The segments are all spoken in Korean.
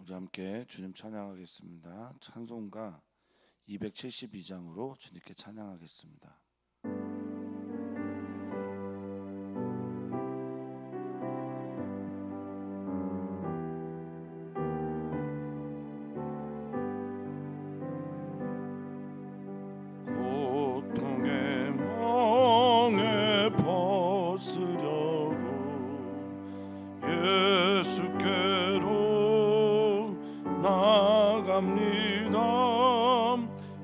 우리 함께 주님 찬양하겠습니다. 찬송가 272장으로 주님께 찬양하겠습니다. 고통의 멍에 벗으려고 예수께로 나갑니다.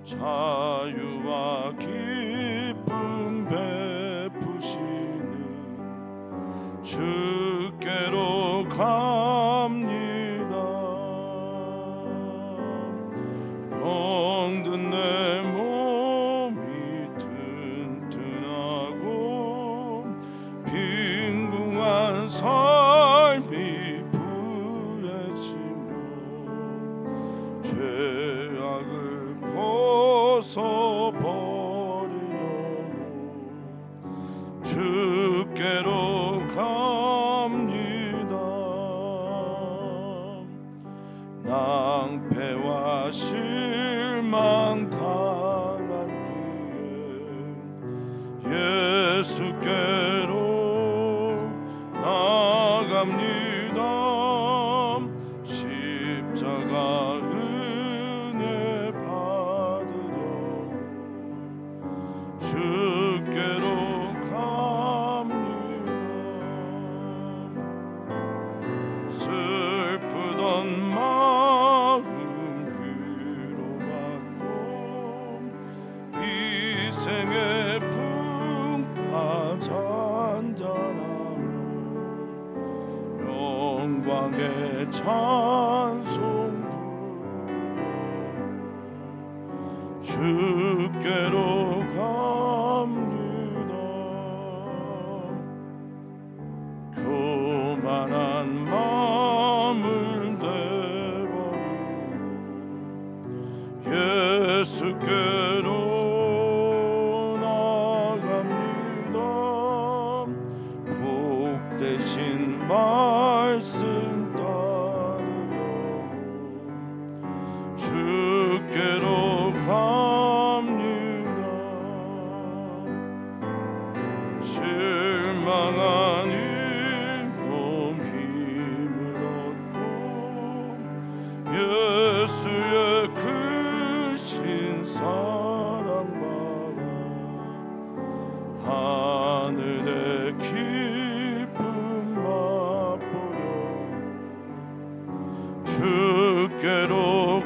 자유와 기쁨 베푸시는 주께로 갑니다. 병든 내 몸이 튼튼하고 빈궁한 삶이 부해지며 죄악을 벗어버리려고 주께로 갑니다. 낭패와 실망 당한 뒤에 예수께로 나갑니다. 십자가 은혜 받으려고 주께로 갑니다. 슬프던 마음 위로받고 이 생의 풍파 잔잔하며 영광의 찬송 부르며 주께로 갑니다. 교만한 마음을 내버리고 예수께로 나갑니다. 복되신 말씀 따르려고 주께로 갑니다. 실망한 힘으로 힘을 얻고 예수의 크신 사랑받아 하늘의 기쁨 맛보려고 주께로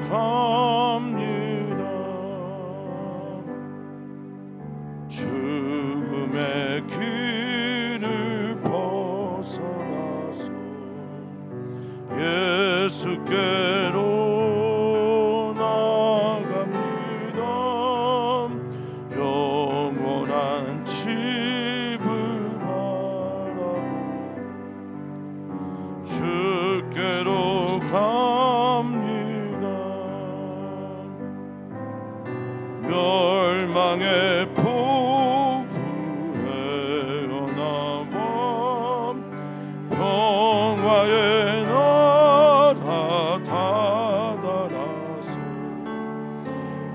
갑니다. 죽음의 길을 벗어나서 예수께로 나갑니다. 영원한 집을 바라고 주께로 갑니다. 멸망의 폭우 헤어나와 평화의 나라 다다라서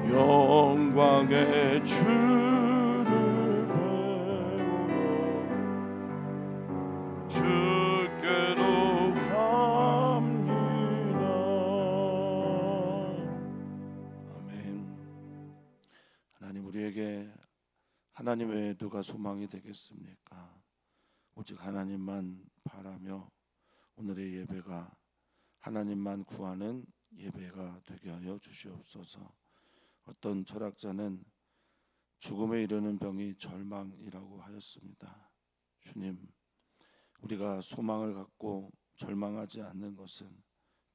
영광의 주를 배우러 주께로 갑니다. 아멘. 하나님, 우리에게 하나님 외에 누가 소망이 되겠습니까? 오직 하나님만 바라며 오늘의 예배가 하나님만 구하는 예배가 되게 하여 주시옵소서. 어떤 철학자는 죽음에 이르는 병이 절망이라고 하였습니다. 주님, 우리가 소망을 갖고 절망하지 않는 것은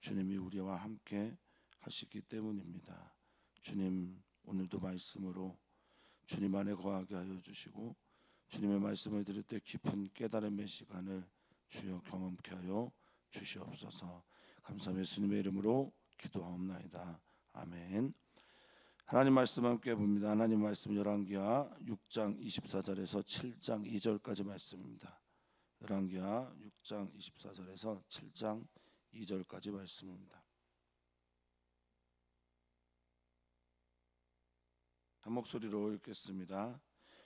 주님이 우리와 함께 하시기 때문입니다. 주님, 오늘도 말씀으로 주님 안에 거하게 하여 주시고 주님의 말씀을 들을 때 깊은 깨달음의 시간을 주여 경험케 하여 주시옵소서. 감사하며 예수님의 이름으로 기도하옵나이다. 아멘. 하나님 말씀 함께 봅니다. 하나님 말씀 열왕기하 6장 24절에서 7장 2절까지 말씀입니다. 열왕기하 6장 24절에서 7장 2절까지 말씀입니다. 한 목소리로 읽겠습니다.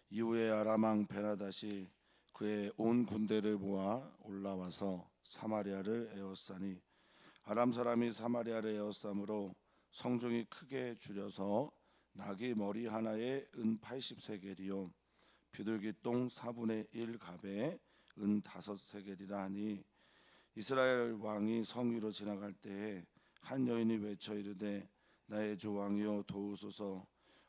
이후에 아람 왕 베나닷이 그의 온 군대를 모아 올라와서 사마리아를 에워싸니 아람 사람이 사마리아를 에워싸므로 성중이 크게 줄여서 나귀 머리 하나에 은 80세겔이요 비둘기 똥 4분의 1 갑에 은 5세겔이라 하니 이스라엘 왕이 성 위로 지나갈 때에 한 여인이 외쳐 이르되 나의 주 왕이여 도우소서.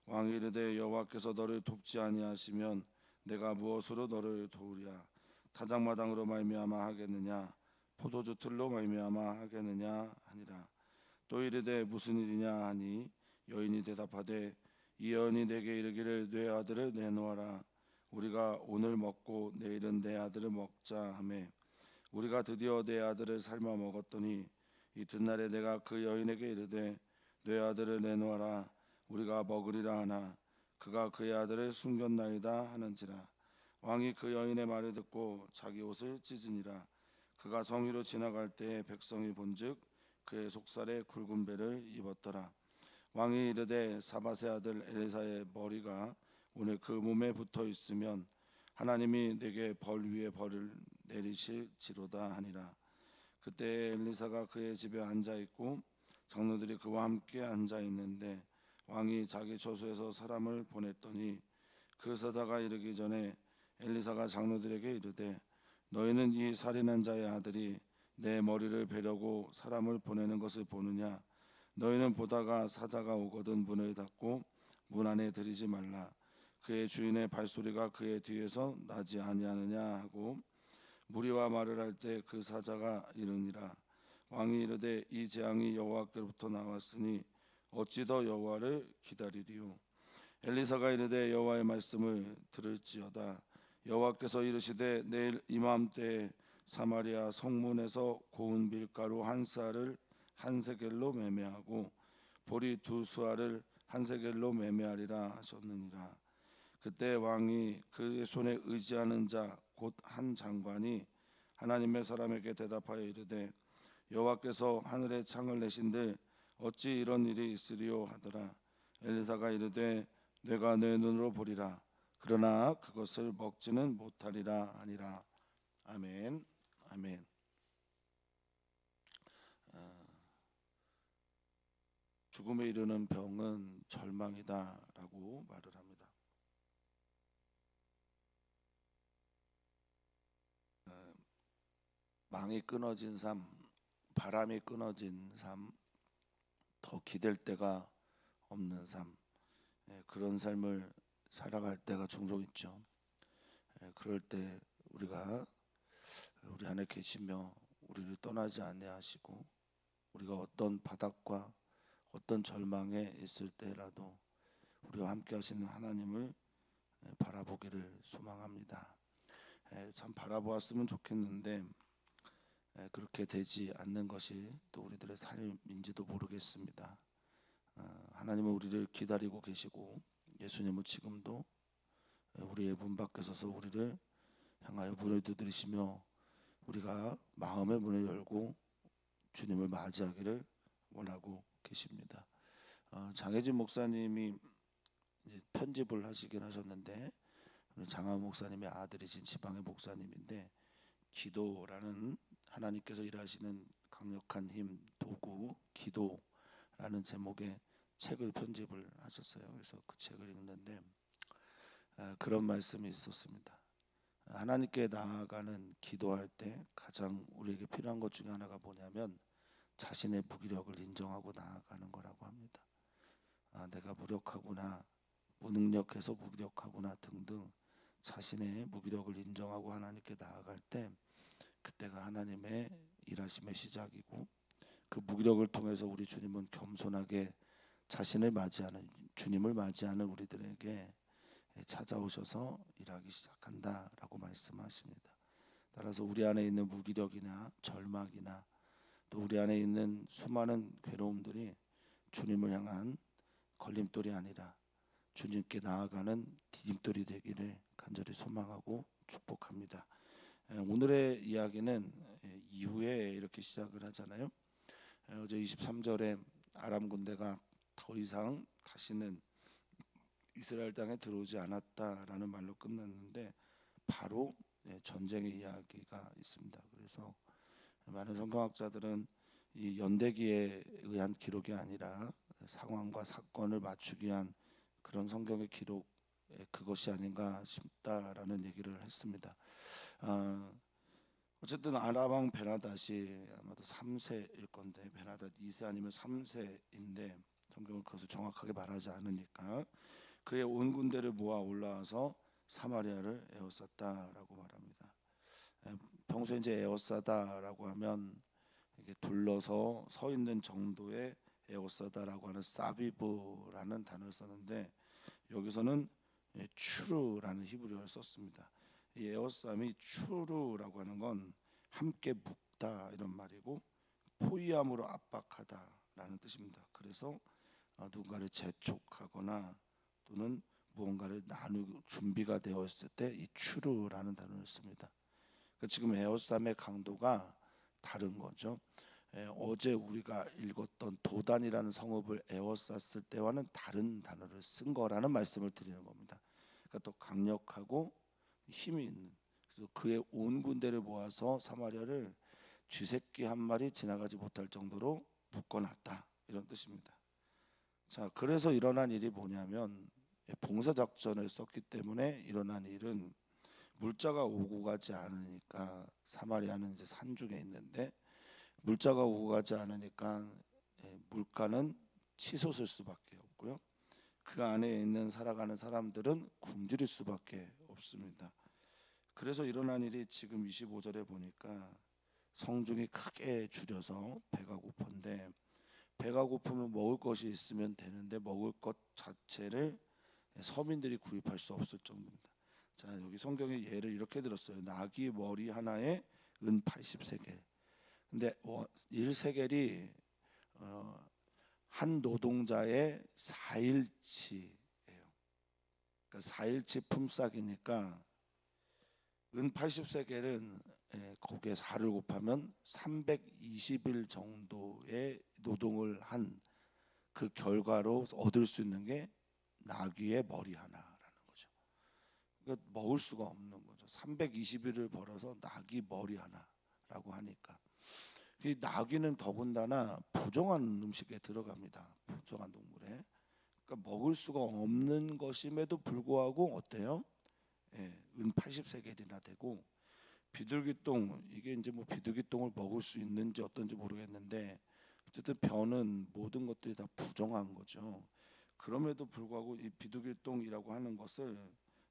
왕이 이르되 여호와께서 너를 돕지 아니하시면 내가 무엇으로 너를 도우랴. 타작마당으로 말미암아 하겠느냐 포도주 틀로 말미암아 하겠느냐 하니라. 또 이르되 무슨 일이냐 하니 여인이 대답하되 이 여인이 내게 이르기를 내 아들을 내놓아라. 우리가 오늘 먹고 내일은 내 아들을 먹자 하매 우리가 드디어 내 아들을 삶아 먹었더니 이튿날에 내가 그 여인에게 이르되 내 아들을 내놓아라. 우리가 먹으리라 하나 그가 그의 아들을 숨겼나이다 하는지라. 왕이 그 여인의 말을 듣고 자기 옷을 찢으니라. 그가 성위로 지나갈 때에 백성이 본즉 그의 속살에 굵은 배를 입었더라. 왕이 이르되 사밧의 아들 엘리사의 머리가 오늘 그 몸에 붙어 있으면 하나님이 내게 벌 위에 벌을 내리실지로다 하니라. 그때 엘리사가 그의 집에 앉아 있고 장로들이 그와 함께 앉아 있는데 왕이 자기 처소에서 사람을 보냈더니 그 사자가 이르기 전에 엘리사가 장로들에게 이르되 너희는 이 살인한 자의 아들이 내 머리를 베려고 사람을 보내는 것을 보느냐. 너희는 보다가 사자가 오거든 문을 닫고 문 안에 들이지 말라. 그의 주인의 발소리가 그의 뒤에서 나지 아니하느냐 하고 무리와 말을 할 때 그 사자가 이르니라. 왕이 이르되 이 재앙이 여호와께로부터 나왔으니 어찌 더 여호와를 기다리리요. 엘리사가 이르되 여호와의 말씀을 들을지어다. 여호와께서 이르시되 내일 이맘때에 사마리아 성문에서 고운 밀가루 한 쌀을 한 세겔로 매매하고 보리 두 수알을 한 세겔로 매매하리라 하셨느니라. 그때 왕이 그의 손에 의지하는 자 곧 한 장관이 하나님의 사람에게 대답하여 이르되 여호와께서 하늘에 창을 내신들 어찌 이런 일이 있으리요 하더라. 엘리사가 이르되 내가 내 눈으로 보리라. 그러나 그것을 먹지는 못하리라 하니라. 아멘. 아멘. 죽음에 이르는 병은 절망이다라고 말을 합니다. 망이 끊어진 삶, 바람이 끊어진 삶, 더 기댈 데가 없는 삶, 그런 삶을 살아갈 때가 종종 있죠. 그럴 때 우리가 우리 안에 계시며 우리를 떠나지 아니하시고 우리가 어떤 바닥과 어떤 절망에 있을 때라도 우리와 함께 하시는 하나님을 바라보기를 소망합니다. 참 바라보았으면 좋겠는데 그렇게 되지 않는 것이 또 우리들의 삶인지도 모르겠습니다. 하나님은 우리를 기다리고 계시고 예수님은 지금도 우리의 문 밖에 서서 우리를 향하여 문을 두드리시며 우리가 마음의 문을 열고 주님을 맞이하기를 원하고 계십니다. 장혜진 목사님이 이제 편집을 하시긴 하셨는데 장하 목사님의 아들이신 지방의 목사님인데 기도라는 하나님께서 일하시는 강력한 힘 도구 기도라는 제목의 책을 편집을 하셨어요. 그래서 그 책을 읽는데 그런 말씀이 있었습니다. 하나님께 나아가는 기도할 때 가장 우리에게 필요한 것 중에 하나가 뭐냐면 자신의 무기력을 인정하고 나아가는 거라고 합니다. 내가 무력하구나, 무능력해서 무기력하구나 등등 자신의 무기력을 인정하고 하나님께 나아갈 때 그때가 하나님의 일하심의 시작이고 그 무기력을 통해서 우리 주님은 겸손하게 자신을 맞이하는 주님을 맞이하는 우리들에게 찾아오셔서 일하기 시작한다라고 말씀하십니다. 따라서 우리 안에 있는 무기력이나 절망이나 또 우리 안에 있는 수많은 괴로움들이 주님을 향한 걸림돌이 아니라 주님께 나아가는 디딤돌이 되기를 간절히 소망하고 축복합니다. 오늘의 이야기는 이후에 이렇게 시작을 하잖아요. 어제 23절에 아람 군대가 더 이상 다시는 이스라엘 땅에 들어오지 않았다라는 말로 끝났는데 바로 전쟁의 이야기가 있습니다. 그래서 많은 성경학자들은 이 연대기에 의한 기록이 아니라 상황과 사건을 맞추기 위한 그런 성경의 기록, 그것이 아닌가 싶다라는 얘기를 했습니다. 어쨌든 아람 왕 베나닷이 아마도 3세일 건데, 베나닷 2세 아니면 3세인데 성경은 그것을 정확하게 말하지 않으니까 그의 온 군대를 모아 올라와서 사마리아를 에워쌌다라고 말합니다. 평소에 이제 에워싸다라고 하면 이게 둘러서 서 있는 정도의 에워싸다라고 하는 사비브라는 단어를 썼는데, 여기서는 추르라는 히브리어를 썼습니다. 이 에워싸움이 추르라고 하는 건 함께 묶다 이런 말이고, 포위함으로 압박하다라는 뜻입니다. 그래서 누군가를 재촉하거나 또는 무언가를 나누고 준비가 되어 있을 때 이 추르라는 단어를 씁니다. 그러니까 지금 에워싸움의 강도가 다른 거죠. 어제 우리가 읽었던 도단이라는 성읍을 에워쌌을 때와는 다른 단어를 쓴 거라는 말씀을 드리는 겁니다. 그러니까 더 강력하고 힘이 있는, 그래서 그의 온 군대를 모아서 사마리아를 쥐새끼 한 마리 지나가지 못할 정도로 묶어놨다, 이런 뜻입니다. 자, 그래서 일어난 일이 뭐냐면 봉사작전을 썼기 때문에 일어난 일은, 물자가 오고 가지 않으니까, 사마리아는 이제 산 중에 있는데 물자가 오고 가지 않으니까 물가는 치솟을 수밖에 없고요. 그 안에 있는 살아가는 사람들은 굶주릴 수밖에 없습니다. 그래서 일어난 일이 지금 25절에 보니까 성중이 크게 줄여서 배가 고픈데, 배가 고프면 먹을 것이 있으면 되는데 먹을 것 자체를 서민들이 구입할 수 없을 정도입니다. 자, 여기 성경에 예를 이렇게 들었어요. 나귀 머리 하나에 은 80세겔. 근데 1세겔이 한 노동자의 4일치예요. 그러니까 4일치 품삯이니까 은 80세겔은 거기에 4를 곱하면 320일 정도의 노동을 한 그 결과로 얻을 수 있는 게 나귀의 머리 하나라는 거죠. 그러니까 먹을 수가 없는 거죠. 320일을 벌어서 나귀 머리 하나라고 하니까, 이 나귀는 더군다나 부정한 음식에 들어갑니다. 부정한 동물에. 그러니까 먹을 수가 없는 것임에도 불구하고 어때요? 은 80세겔이나 되고, 비둘기똥, 이게 이제 뭐 비둘기똥을 먹을 수 있는지 어떤지 모르겠는데 어쨌든 벼는 모든 것들이 다 부정한 거죠. 그럼에도 불구하고 이 비둘기똥이라고 하는 것을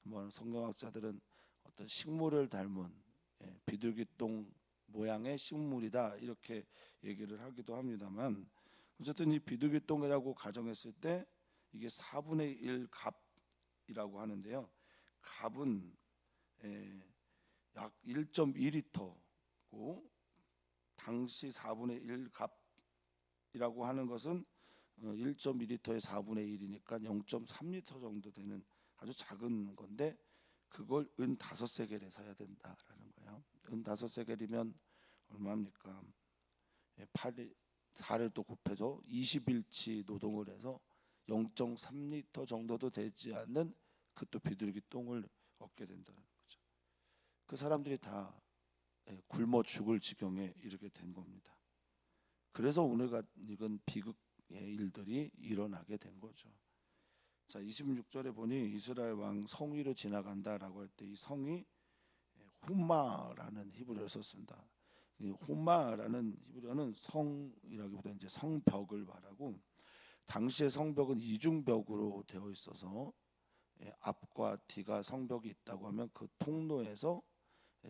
뭐 성경학자들은 어떤 식물을 닮은 비둘기똥 모양의 식물이다, 이렇게 얘기를 하기도 합니다만, 어쨌든 이 비둘기똥이라고 가정했을 때 이게 4분의 1 갑이라고 하는데요. 갑은 약 1.2리터고 당시 4분의 1 갑이라고 하는 것은 1.2리터의 4분의 1이니까 0.3리터 정도 되는 아주 작은 건데, 그걸 은 5세겔에 사야 된다라는 거예요. 은 5세겔이면 얼마입니까? 4를 또 곱해서 20일치 노동을 해서 0.3리터 정도도 되지 않는 그 또 비둘기 똥을 얻게 된다는 거죠. 그 사람들이 다 굶어 죽을 지경에 이르게 된 겁니다. 그래서 오늘 같은 비극의 일들이 일어나게 된 거죠. 자, 26절에 보니 이스라엘 왕 성 위로 지나간다라고 할 때 이 성이 홈마라는 히브리어를 썼습니다. 이 홈마라는 히브리어는 성이라기보다 이제 성벽을 말하고, 당시의 성벽은 이중벽으로 되어 있어서 앞과 뒤가 성벽이 있다고 하면 그 통로에서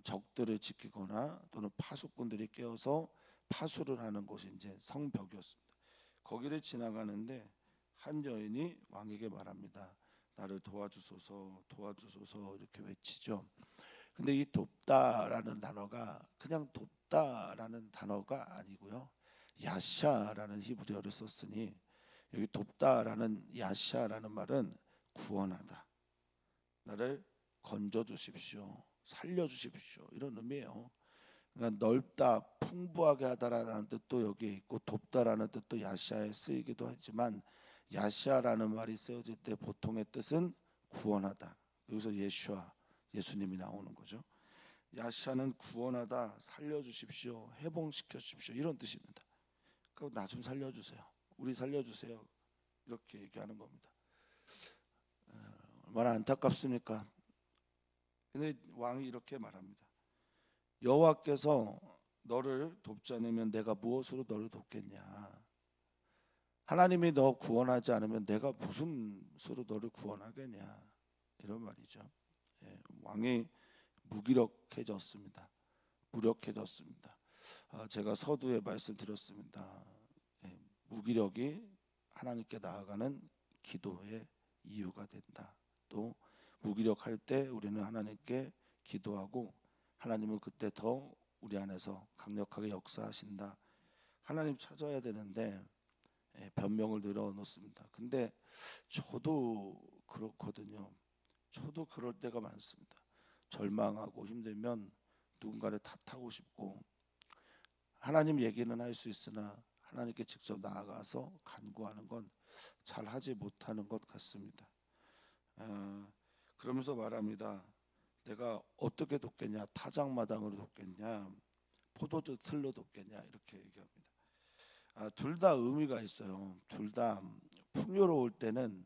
적들을 지키거나 또는 파수꾼들이 깨어서 파수를 하는 곳이 이제 성벽이었습니다. 거기를 지나가는데 한 여인이 왕에게 말합니다. 나를 도와주소서, 도와주소서, 이렇게 외치죠. 근데 이 돕다라는 단어가 그냥 돕다라는 단어가 아니고요, 야샤라는 히브리어를 썼으니, 여기 돕다라는 야샤라는 말은 구원하다, 나를 건져 주십시오, 살려 주십시오, 이런 의미예요. 그러니까 넓다, 풍부하게 하다라는 뜻도 여기에 있고 돕다라는 뜻도 야샤에 쓰이기도 하지만, 야시아라는 말이 쓰여질 때 보통의 뜻은 구원하다. 여기서 예수와 예수님이 나오는 거죠. 야시아는 구원하다, 살려주십시오, 해봉시켜 주십시오, 이런 뜻입니다. 나 좀 살려주세요, 우리 살려주세요, 이렇게 얘기하는 겁니다. 얼마나 안타깝습니까? 근데 왕이 이렇게 말합니다. 여호와께서 너를 돕지 않으면 내가 무엇으로 너를 돕겠냐. 하나님이 너 구원하지 않으면 내가 무슨 수로 너를 구원하겠냐, 이런 말이죠. 왕이 무기력해졌습니다. 무력해졌습니다. 제가 서두에 말씀드렸습니다. 무기력이 하나님께 나아가는 기도의 이유가 된다. 또 무기력할 때 우리는 하나님께 기도하고 하나님은 그때 더 우리 안에서 강력하게 역사하신다. 하나님 찾아야 되는데 변명을 늘어놓습니다. 근데 저도 그렇거든요. 저도 그럴 때가 많습니다. 절망하고 힘들면 누군가를 탓하고 싶고 하나님 얘기는 할 수 있으나 하나님께 직접 나아가서 간구하는 건 잘 하지 못하는 것 같습니다. 그러면서 말합니다. 내가 어떻게 돕겠냐, 타작마당으로 돕겠냐, 포도주 틀로 돕겠냐, 이렇게 얘기합니다. 둘 다 의미가 있어요. 둘 다 풍요로울 때는,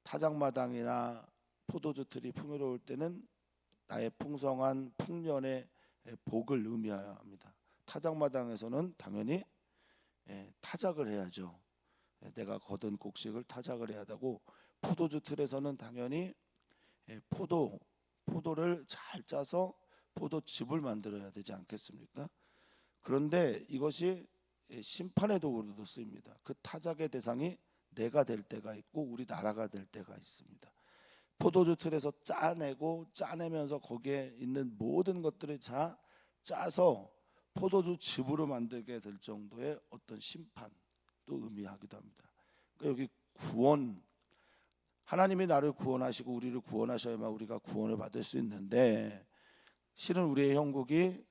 타작마당이나 포도주 틀이 풍요로울 때는 나의 풍성한 풍년의 복을 의미합니다. 타작마당에서는 당연히 타작을 해야죠. 내가 거둔 곡식을 타작을 해야 되고, 포도주 틀에서는 당연히 포도를 잘 짜서 포도즙을 만들어야 되지 않겠습니까? 그런데 이것이 심판의 도구로도 쓰입니다. 그 타작의 대상이 내가 될 때가 있고 우리 나라가 될 때가 있습니다. 포도주 틀에서 짜내면서 거기에 있는 모든 것들을 짜서 포도주 즙으로 만들게 될 정도의 어떤 심판도 의미하기도 합니다. 그러니까 여기 구원, 하나님이 나를 구원하시고 우리를 구원하셔야만 우리가 구원을 받을 수 있는데, 실은 우리의 형국이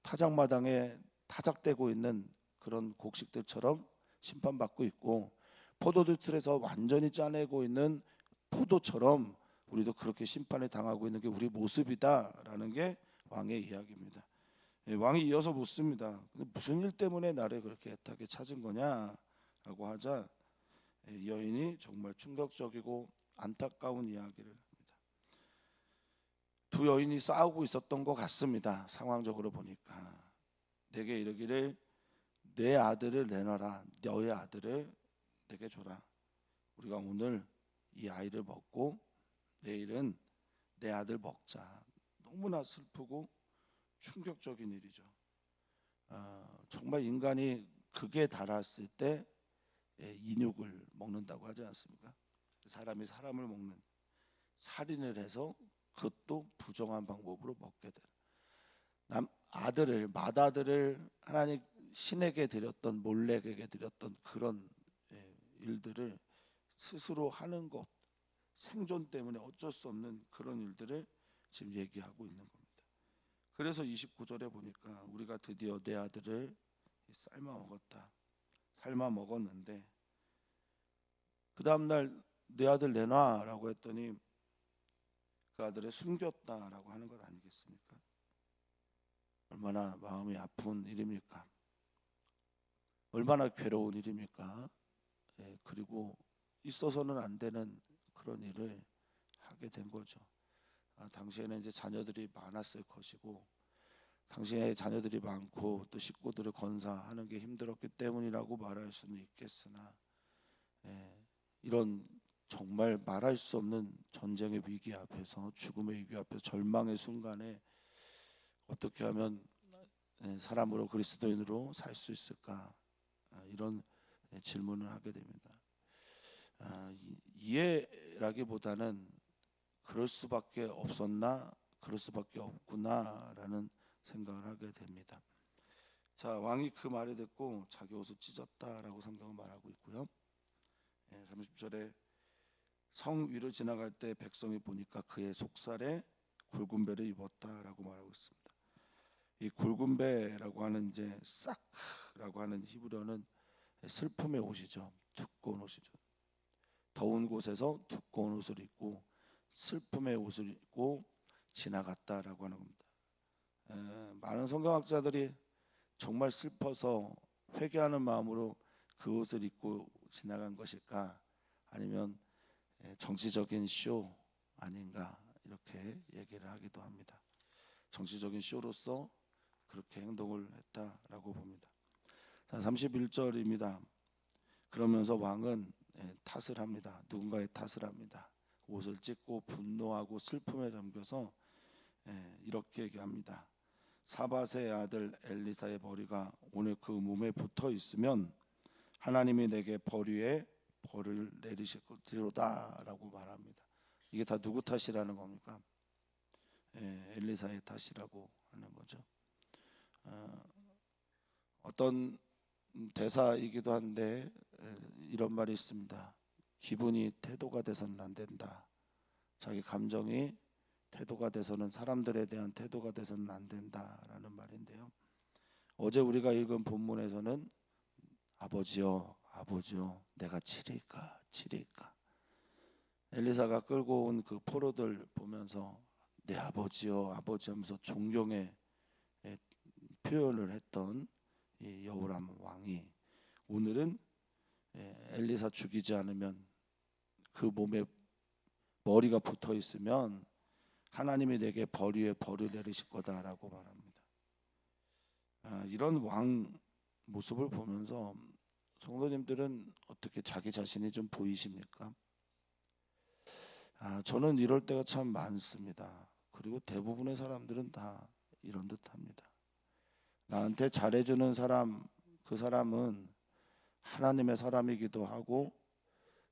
타작마당에 타작되고 있는 그런 곡식들처럼 심판받고 있고, 포도주 틀에서 완전히 짜내고 있는 포도처럼 우리도 그렇게 심판을 당하고 있는 게 우리 모습이다라는 게 왕의 이야기입니다. 왕이 이어서 묻습니다. 무슨 일 때문에 나를 그렇게 애타게 찾은 거냐라고 하자 이 여인이 정말 충격적이고 안타까운 이야기를 합니다. 두 여인이 싸우고 있었던 것 같습니다. 상황적으로 보니까. 내게 이르기를 내 아들을 내놔라, 너의 아들을 내게 줘라. 우리가 오늘 이 아이를 먹고 내일은 내 아들 먹자. 너무나 슬프고 충격적인 일이죠. 정말 인간이 극에 달했을 때 인육을 먹는다고 하지 않습니까? 사람이 사람을 먹는, 살인을 해서 그것도 부정한 방법으로 먹게 되는, 맏아들을 하나님 신에게 드렸던, 몰렉에게 드렸던 그런 일들을 스스로 하는 것, 생존 때문에 어쩔 수 없는 그런 일들을 지금 얘기하고 있는 겁니다. 그래서 29절에 보니까 우리가 드디어 내 아들을 삶아 먹었는데 그 다음날 내 아들 내놔라고 했더니 그 아들을 숨겼다라고 하는 것 아니겠습니까? 얼마나 마음이 아픈 일입니까? 얼마나 괴로운 일입니까? 그리고 있어서는 안 되는 그런 일을 하게 된 거죠. 당시에는 이제 자녀들이 많았을 것이고, 당시에 자녀들이 많고 또 식구들을 건사하는 게 힘들었기 때문이라고 말할 수는 있겠으나, 이런 정말 말할 수 없는 전쟁의 위기 앞에서, 죽음의 위기 앞에서, 절망의 순간에 어떻게 하면 사람으로, 그리스도인으로 살 수 있을까, 이런 질문을 하게 됩니다. 이해라기보다는 그럴 수밖에 없었나, 그럴 수밖에 없구나라는 생각을 하게 됩니다. 자, 왕이 그 말을 듣고 자기 옷을 찢었다라고 성경은 말하고 있고요. 30절에 성 위를 지나갈 때 백성이 보니까 그의 속살에 굵은 배를 입었다라고 말하고 있습니다. 이 굵은 배라고 하는 이제 싹라고 하는 히브리어는 슬픔의 옷이죠. 두꺼운 옷이죠. 더운 곳에서 두꺼운 옷을 입고 슬픔의 옷을 입고 지나갔다라고 하는 겁니다. 많은 성경학자들이 정말 슬퍼서 회개하는 마음으로 그 옷을 입고 지나간 것일까, 아니면 정치적인 쇼 아닌가, 이렇게 얘기를 하기도 합니다. 정치적인 쇼로서 그렇게 행동을 했다라고 봅니다. 자, 31절입니다. 그러면서 왕은 탓을 합니다. 누군가의 탓을 합니다. 옷을 찢고 분노하고 슬픔에 잠겨서 이렇게 얘기합니다. 사밧의 아들 엘리사의 머리가 오늘 그 몸에 붙어 있으면 하나님이 내게 벌 벌을 내리실 것이로다라고 말합니다. 이게 다 누구 탓이라는 겁니까? 엘리사의 탓이라고 하는 거죠. 어떤 대사이기도 한데 이런 말이 있습니다. 기분이 태도가 돼서는 안 된다. 자기 감정이 태도가 돼서는, 사람들에 대한 태도가 돼서는 안 된다라는 말인데요. 어제 우리가 읽은 본문에서는 아버지여 내가 치리까. 엘리사가 끌고 온 그 포로들 보면서 내 아버지여 하면서 존경의 표현을 했던 이 여호람 왕이 오늘은 엘리사 죽이지 않으면, 그 몸에 머리가 붙어 있으면 하나님이 내게 벌 위에 벌을 내리실 거다라고 말합니다. 이런 왕 모습을 보면서 성도님들은 어떻게 자기 자신이 좀 보이십니까? 저는 이럴 때가 참 많습니다. 그리고 대부분의 사람들은 다 이런 듯합니다. 나한테 잘해주는 사람, 그 사람은 하나님의 사람이기도 하고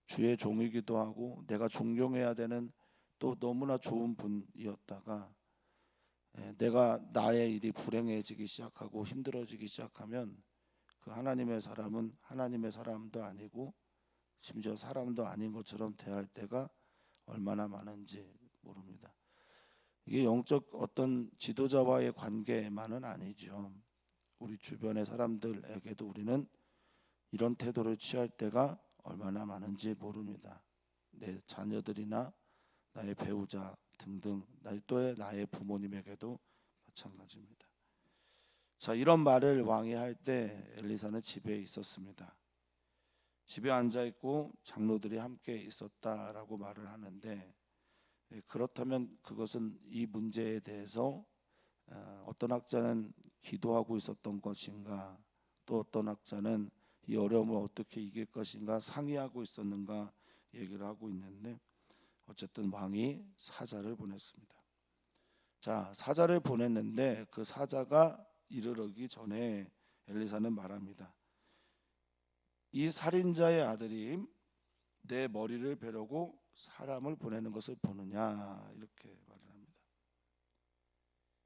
주의 종이기도 하고 내가 존경해야 되는 또 너무나 좋은 분이었다가 내가 나의 일이 불행해지기 시작하고 힘들어지기 시작하면 그 하나님의 사람은 하나님의 사람도 아니고 심지어 사람도 아닌 것처럼 대할 때가 얼마나 많은지 모릅니다. 이게 영적 어떤 지도자와의 관계만은 아니죠. 우리 주변의 사람들에게도 우리는 이런 태도를 취할 때가 얼마나 많은지 모릅니다. 내 자녀들이나 나의 배우자 등등, 또의 나의 부모님에게도 마찬가지입니다. 자, 이런 말을 왕이 할 때 엘리사는 집에 있었습니다. 집에 앉아 있고 장로들이 함께 있었다라고 말을 하는데, 그렇다면 그것은 이 문제에 대해서 어떤 학자는 기도하고 있었던 것인가, 또 어떤 학자는 이 어려움을 어떻게 이길 것인가 상의하고 있었는가 얘기를 하고 있는데, 어쨌든 왕이 사자를 보냈습니다. 자, 사자를 보냈는데 그 사자가 이르기 전에 엘리사는 말합니다. 이 살인자의 아들이 내 머리를 베려고 사람을 보내는 것을 보느냐, 이렇게 말을 합니다.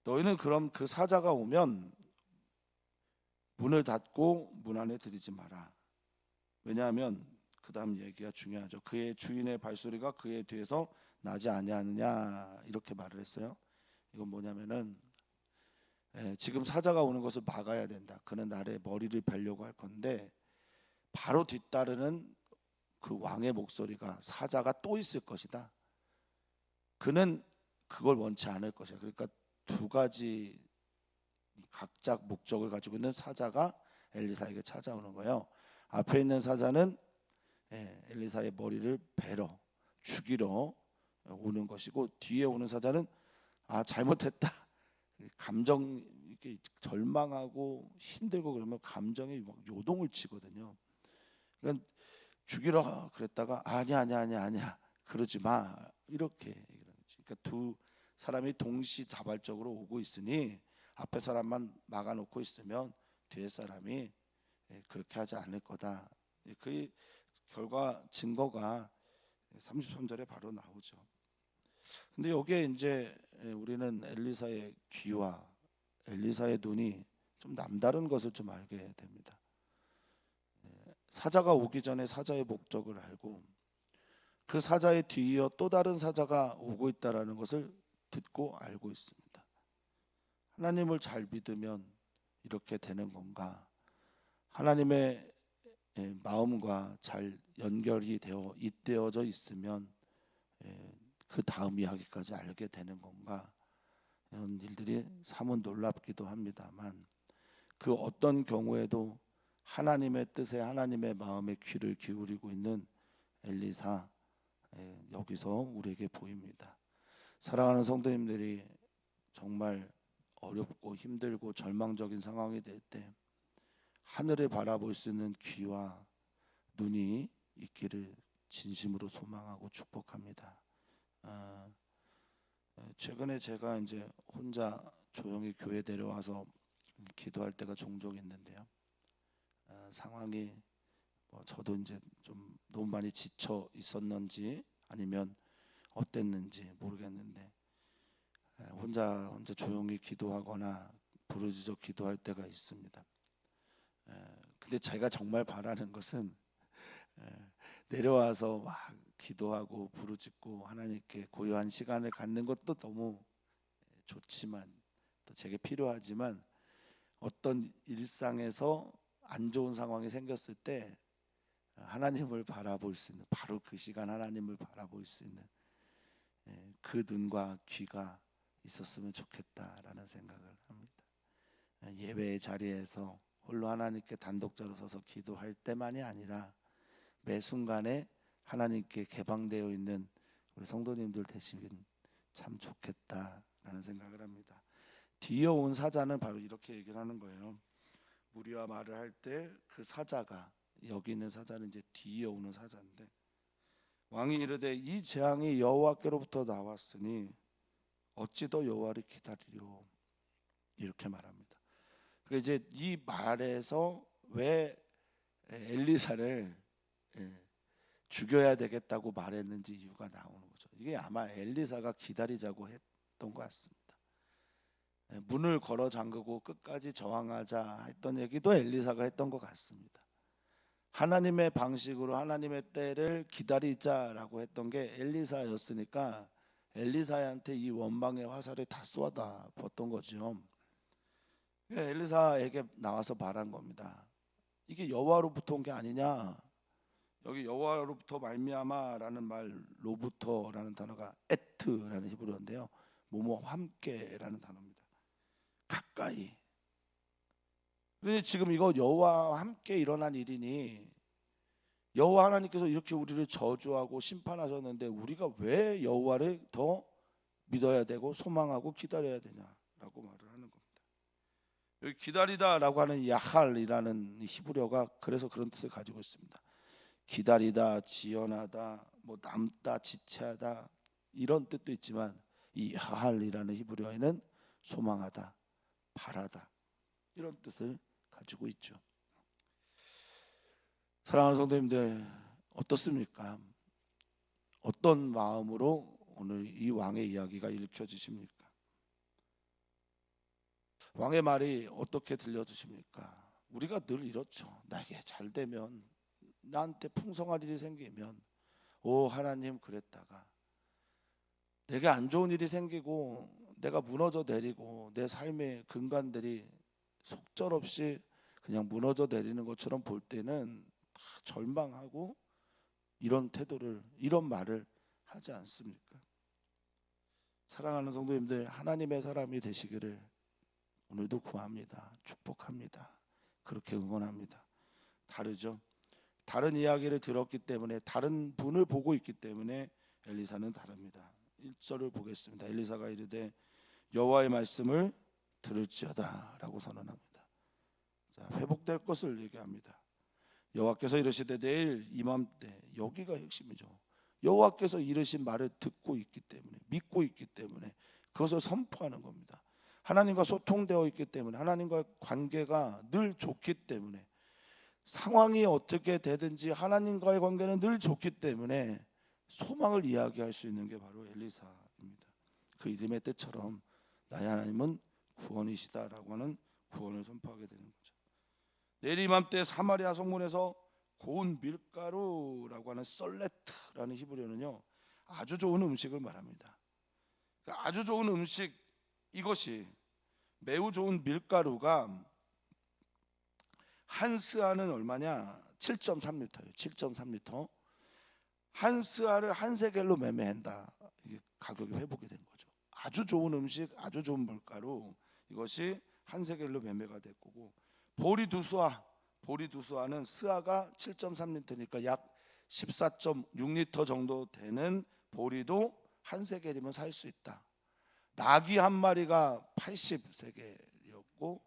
너희는 그럼 그 사자가 오면 문을 닫고 문 안에 들이지 마라. 왜냐하면 그 다음 얘기가 중요하죠. 그의 주인의 발소리가 그의 뒤에서 나지 아니하느냐, 이렇게 말을 했어요. 이건 뭐냐면은 지금 사자가 오는 것을 막아야 된다. 그는 나의 머리를 베려고 할 건데 바로 뒤따르는 그 왕의 목소리가 사자가 또 있을 것이다. 그는 그걸 원치 않을 것이야. 그러니까 두 가지 각자 목적을 가지고 있는 사자가 엘리사에게 찾아오는 거예요. 앞에 있는 사자는 엘리사의 머리를 베러 죽이러 오는 것이고, 뒤에 오는 사자는 잘못했다, 감정, 이렇게 절망하고 힘들고 그러면 감정이 막 요동을 치거든요. 그러니까 죽이러 그랬다가 아니야 그러지 마, 이렇게 얘기를 하지. 그러니까 두 사람이 동시다발적으로 오고 있으니 앞에 사람만 막아놓고 있으면 뒤에 사람이 그렇게 하지 않을 거다. 그 결과 증거가 33절에 바로 나오죠. 근데 여기에 이제 우리는 엘리사의 귀와 엘리사의 눈이 좀 남다른 것을 좀 알게 됩니다. 사자가 오기 전에 사자의 목적을 알고 그 사자의 뒤이어 또 다른 사자가 오고 있다라는 것을 듣고 알고 있습니다. 하나님을 잘 믿으면 이렇게 되는 건가? 하나님의 마음과 잘 연결이 되어 잇대어져 있으면 그 다음 이야기까지 알게 되는 건가, 이런 일들이 사뭇 놀랍기도 합니다만, 그 어떤 경우에도 하나님의 뜻에 하나님의 마음에 귀를 기울이고 있는 엘리사, 여기서 우리에게 보입니다. 사랑하는 성도님들이 정말 어렵고 힘들고 절망적인 상황이 될 때 하늘을 바라볼 수 있는 귀와 눈이 있기를 진심으로 소망하고 축복합니다. 최근에 제가 이제 혼자 조용히 교회 내려와서 기도할 때가 종종 있는데요. 상황이 저도 이제 좀 너무 많이 지쳐 있었는지 아니면 어땠는지 모르겠는데 혼자 조용히 기도하거나 부르짖어 기도할 때가 있습니다. 근데 제가 정말 바라는 것은 내려와서 막 기도하고 부르짖고 하나님께 고요한 시간을 갖는 것도 너무 좋지만, 또 제게 필요하지만, 어떤 일상에서 안 좋은 상황이 생겼을 때 하나님을 바라볼 수 있는, 바로 그 시간 하나님을 바라볼 수 있는 그 눈과 귀가 있었으면 좋겠다라는 생각을 합니다. 예배의 자리에서 홀로 하나님께 단독자로 서서 기도할 때만이 아니라 매 순간에 하나님께 개방되어 있는 우리 성도님들 되시면 참 좋겠다라는 생각을 합니다. 뒤에 온 사자는 바로 이렇게 얘기를 하는 거예요. 무리와 말을 할 때 그 사자가, 여기 있는 사자는 이제 뒤에 오는 사자인데, 왕이 이르되 이 재앙이 여호와께로부터 나왔으니 어찌 더 여호와를 기다리려, 이렇게 말합니다. 그 이제 이 말에서 왜 엘리사를 죽여야 되겠다고 말했는지 이유가 나오는 거죠. 이게 아마 엘리사가 기다리자고 했던 것 같습니다. 문을 걸어 잠그고 끝까지 저항하자 했던 얘기도 엘리사가 했던 것 같습니다. 하나님의 방식으로 하나님의 때를 기다리자라고 했던 게 엘리사였으니까 엘리사한테 이 원망의 화살을 다 쏘아다 봤던 거죠. 엘리사에게 나와서 말한 겁니다. 이게 여호와로부터 온 게 아니냐. 여기 여호와로부터 말미암아라는 말, 로부터라는 단어가 에트라는 히브리어인데요, 뭐뭐 함께라는 단어입니다. 가까이. 그런데 지금 이거 여호와와 함께 일어난 일이니 여호와 하나님께서 이렇게 우리를 저주하고 심판하셨는데 우리가 왜 여호와를 더 믿어야 되고 소망하고 기다려야 되냐라고 말을 하는 겁니다. 여기 기다리다라고 하는 야할이라는 히브리어가 그래서 그런 뜻을 가지고 있습니다. 기다리다, 지연하다, 뭐 남다, 지체하다, 이런 뜻도 있지만 이 야할이라는 히브리어에는 소망하다, 바라다, 이런 뜻을 가지고 있죠. 사랑하는 성도님들, 어떻습니까? 어떤 마음으로 오늘 이 왕의 이야기가 읽혀지십니까? 왕의 말이 어떻게 들려주십니까? 우리가 늘 이렇죠. 나에게 잘 되면, 나한테 풍성한 일이 생기면 오 하나님 그랬다가 내게 안 좋은 일이 생기고 내가 무너져 내리고 내 삶의 근간들이 속절없이 그냥 무너져 내리는 것처럼 볼 때는 다 절망하고 이런 태도를, 이런 말을 하지 않습니까? 사랑하는 성도님들, 하나님의 사람이 되시기를 오늘도 구합니다. 축복합니다. 그렇게 응원합니다. 다르죠? 다른 이야기를 들었기 때문에, 다른 분을 보고 있기 때문에 엘리사는 다릅니다. 1절을 보겠습니다. 엘리사가 이르되 여호와의 말씀을 들을지어다 라고 선언합니다. 자, 회복될 것을 얘기합니다. 여호와께서 이르시되 내일 이맘때, 여기가 핵심이죠. 여호와께서 이르신 말을 듣고 있기 때문에, 믿고 있기 때문에 그것을 선포하는 겁니다. 하나님과 소통되어 있기 때문에, 하나님과의 관계가 늘 좋기 때문에, 상황이 어떻게 되든지 하나님과의 관계는 늘 좋기 때문에 소망을 이야기할 수 있는 게 바로 엘리사입니다. 그 이름의 뜻처럼 나의 하나님은 구원이시다라고 하는 구원을 선포하게 되는 거죠. 내일 이맘때 사마리아 성문에서 고운 밀가루라고 하는 썰레트라는 히브리어는요, 아주 좋은 음식을 말합니다. 그러니까 아주 좋은 음식, 이것이 매우 좋은 밀가루가 한 스아는 얼마냐? 7.3리터예요. 7.3리터. 한 스아를 한 세겔로 매매한다. 이게 가격이 회복이 된 거죠. 아주 좋은 음식, 아주 좋은 물가로 이것이 한 세겔로 매매가 될 거고, 보리 두 수아는 스아가 7.3리터니까 약 14.6리터 정도 되는 보리도 한 세겔이면 살 수 있다. 나귀 한 마리가 80세겔이었고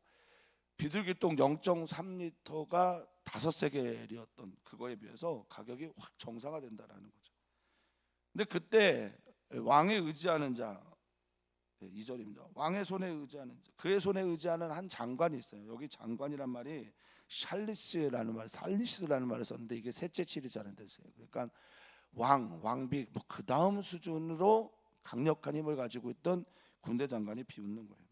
비둘기똥 0.3리터가 5세겔이었던 그거에 비해서 가격이 확 정상화 된다라는 거죠. 근데 그때 왕에 의지하는 자, 2절입니다. 왕의 손에 의지하는 자, 그의 손에 의지하는 한 장관이 있어요. 여기 장관이란 말이 살리스라는 말을 썼는데 이게 셋째 칠이라는 뜻이에요. 그러니까 왕비 그 다음 수준으로 강력한 힘을 가지고 있던 군대 장관이 비웃는 거예요.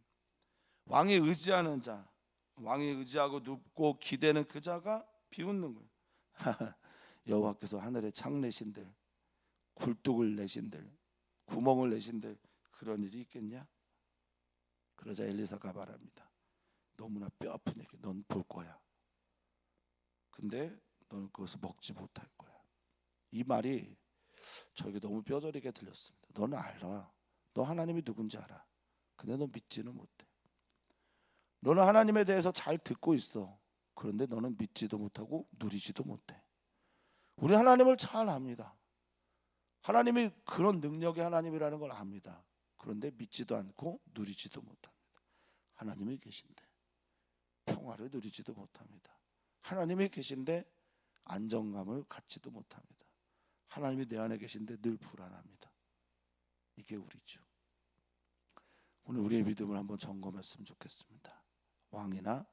왕이 의지하는 자, 왕이 의지하고 눕고 기대는 그 자가 비웃는 거예요. 여호와께서 하늘에 창 내신들, 굴뚝을 내신들, 구멍을 내신들 그런 일이 있겠냐? 그러자 엘리사가 말합니다. 너무나 뼈아픈 얘기. 넌 볼 거야. 근데 너는 그것을 먹지 못할 거야. 이 말이 저에게 너무 뼈저리게 들렸습니다. 너는 알아. 너 하나님이 누군지 알아. 근데 너 믿지는 못해. 너는 하나님에 대해서 잘 듣고 있어. 그런데 너는 믿지도 못하고 누리지도 못해. 우리 하나님을 잘 압니다. 하나님이 그런 능력의 하나님이라는 걸 압니다. 그런데 믿지도 않고 누리지도 못합니다. 하나님이 계신데 평화를 누리지도 못합니다. 하나님이 계신데 안정감을 갖지도 못합니다. 하나님이 내 안에 계신데 늘 불안합니다. 이게 우리죠. 오늘 우리의 믿음을 한번 점검했으면 좋겠습니다. 왕이나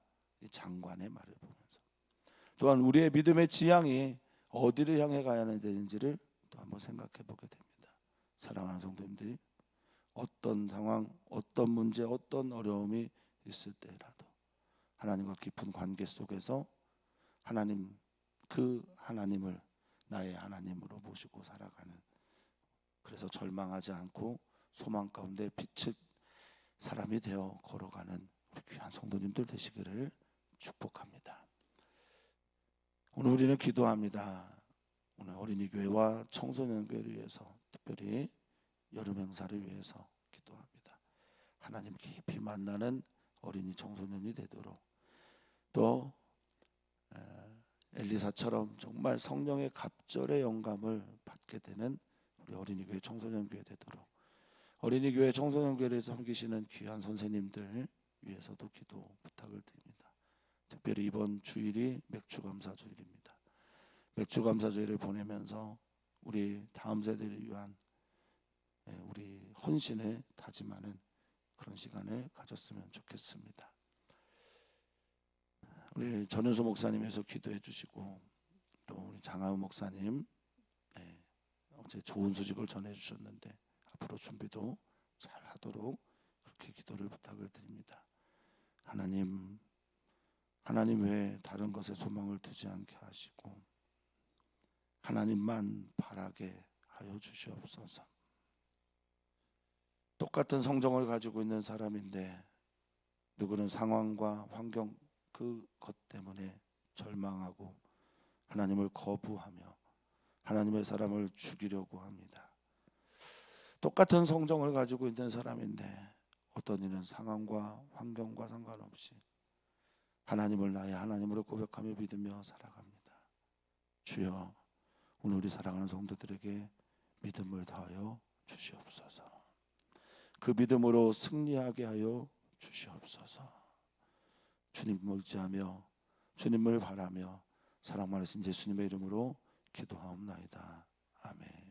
이 장관의 말을 보면서 또한 우리의 믿음의 지향이 어디를 향해 가야 되는지를 또 한번 생각해 보게 됩니다. 사랑하는 성도님들이 어떤 상황, 어떤 문제, 어떤 어려움이 있을 때라도 하나님과 깊은 관계 속에서 하나님, 그 하나님을 나의 하나님으로 모시고 살아가는, 그래서 절망하지 않고 소망 가운데 빛을 사람이 되어 걸어가는 우리 귀한 성도님들 되시기를 축복합니다. 오늘 우리는 기도합니다. 오늘 어린이 교회와 청소년 교회를 위해서, 특별히 여름 행사를 위해서 기도합니다. 하나님 깊이 만나는 어린이 청소년이 되도록, 또 엘리사처럼 정말 성령의 갑절의 영감을 받게 되는 우리 어린이 교회 청소년 교회 되도록, 어린이 교회 청소년 교회를 섬기시는 귀한 선생님들 위해서도 기도 부탁을 드립니다. 특별히 이번 주일이 맥주감사주일입니다. 맥주감사주일을 보내면서 우리 다음 세대를 위한 우리 헌신을 다짐하는 그런 시간을 가졌으면 좋겠습니다. 우리 전은수 목사님에서 기도해 주시고, 또 우리 장하우 목사님 어제 좋은 소식을 전해 주셨는데 앞으로 준비도 잘 하도록 그렇게 기도를 부탁을 드립니다. 하나님 외에 다른 것에 소망을 두지 않게 하시고 하나님만 바라게 하여 주시옵소서. 똑같은 성정을 가지고 있는 사람인데 누구는 상황과 환경 그것 때문에 절망하고 하나님을 거부하며 하나님의 사람을 죽이려고 합니다. 똑같은 성정을 가지고 있는 사람인데 어떤 이는 상황과 환경과 상관없이 하나님을 나의 하나님으로 고백하며 믿으며 살아갑니다. 주여, 오늘 우리 사랑하는 성도들에게 믿음을 다하여 주시옵소서. 그 믿음으로 승리하게 하여 주시옵소서. 주님을 의지하며 주님을 바라며 사랑 많으신 예수님의 이름으로 기도하옵나이다. 아멘.